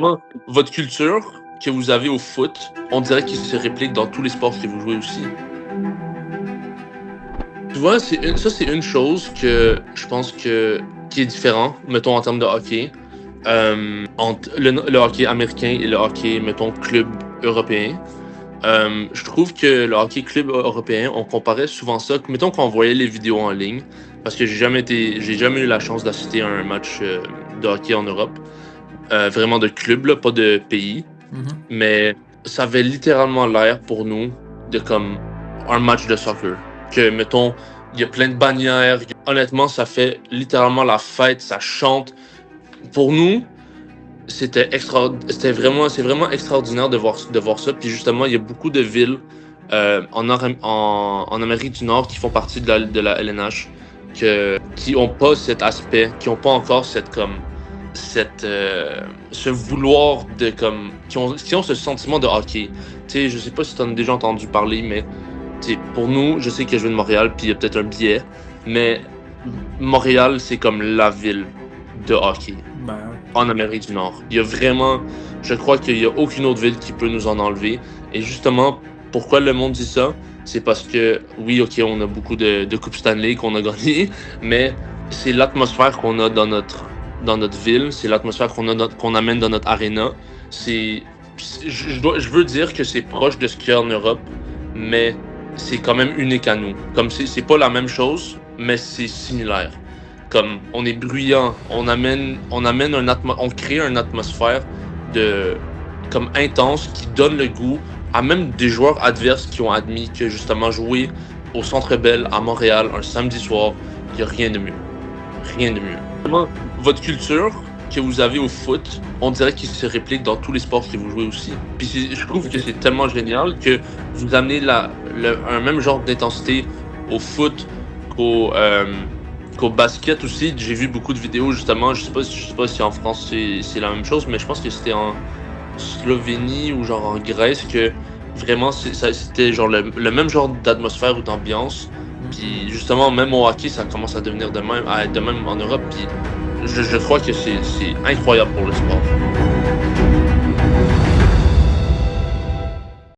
Justement, votre culture que vous avez au foot, on dirait qu'il se réplique dans tous les sports que vous jouez aussi. Tu vois, ça c'est une chose que je pense qui est différent, mettons en termes de hockey, entre le hockey américain et le hockey, mettons, club européen. Je trouve que le hockey club européen, on comparait souvent ça, mettons qu'on voyait les vidéos en ligne, parce que j'ai jamais eu la chance d'assister à un match de hockey en Europe, vraiment de club, là, pas de pays, mais ça avait littéralement l'air pour nous de comme un match de soccer. Que, mettons, il y a plein de bannières. Honnêtement, ça fait littéralement la fête, ça chante. Pour nous, c'est vraiment extraordinaire de voir ça. Puis justement, il y a beaucoup de villes en Amérique du Nord qui font partie de la LNH qui ont pas cet aspect, qui ont pas encore ce vouloir de comme qui ont ce sentiment de hockey. Tu sais, je sais pas si tu en as déjà entendu parler, mais pour nous, je sais que je viens de Montréal, puis il y a peut-être un biais, mais Montréal, c'est comme la ville de hockey en Amérique du Nord. Il y a vraiment, je crois qu'il n'y a aucune autre ville qui peut nous en enlever. Et justement, pourquoi le monde dit ça? C'est parce que, oui, ok, on a beaucoup de Coupes Stanley qu'on a gagnées, mais c'est l'atmosphère qu'on a dans notre ville, c'est l'atmosphère qu'on amène dans notre aréna. Je veux dire que c'est proche de ce qu'il y a en Europe, mais c'est quand même unique à nous. Comme c'est pas la même chose, mais c'est similaire. Comme on est bruyant, on crée une atmosphère comme intense qui donne le goût à même des joueurs adverses qui ont admis que justement jouer au Centre Bell à Montréal un samedi soir, il n'y a rien de mieux. Rien de mieux. Votre culture que vous avez au foot, on dirait qu'il se réplique dans tous les sports que vous jouez aussi. Puis je trouve que c'est tellement génial que vous amenez un même genre d'intensité au foot qu'au basket aussi. J'ai vu beaucoup de vidéos justement, je sais pas si en France c'est la même chose, mais je pense que c'était en Slovénie ou genre en Grèce que vraiment c'était genre le même genre d'atmosphère ou d'ambiance. Puis justement, même au hockey, ça commence à devenir à être de même en Europe. Puis je crois que c'est incroyable pour le sport.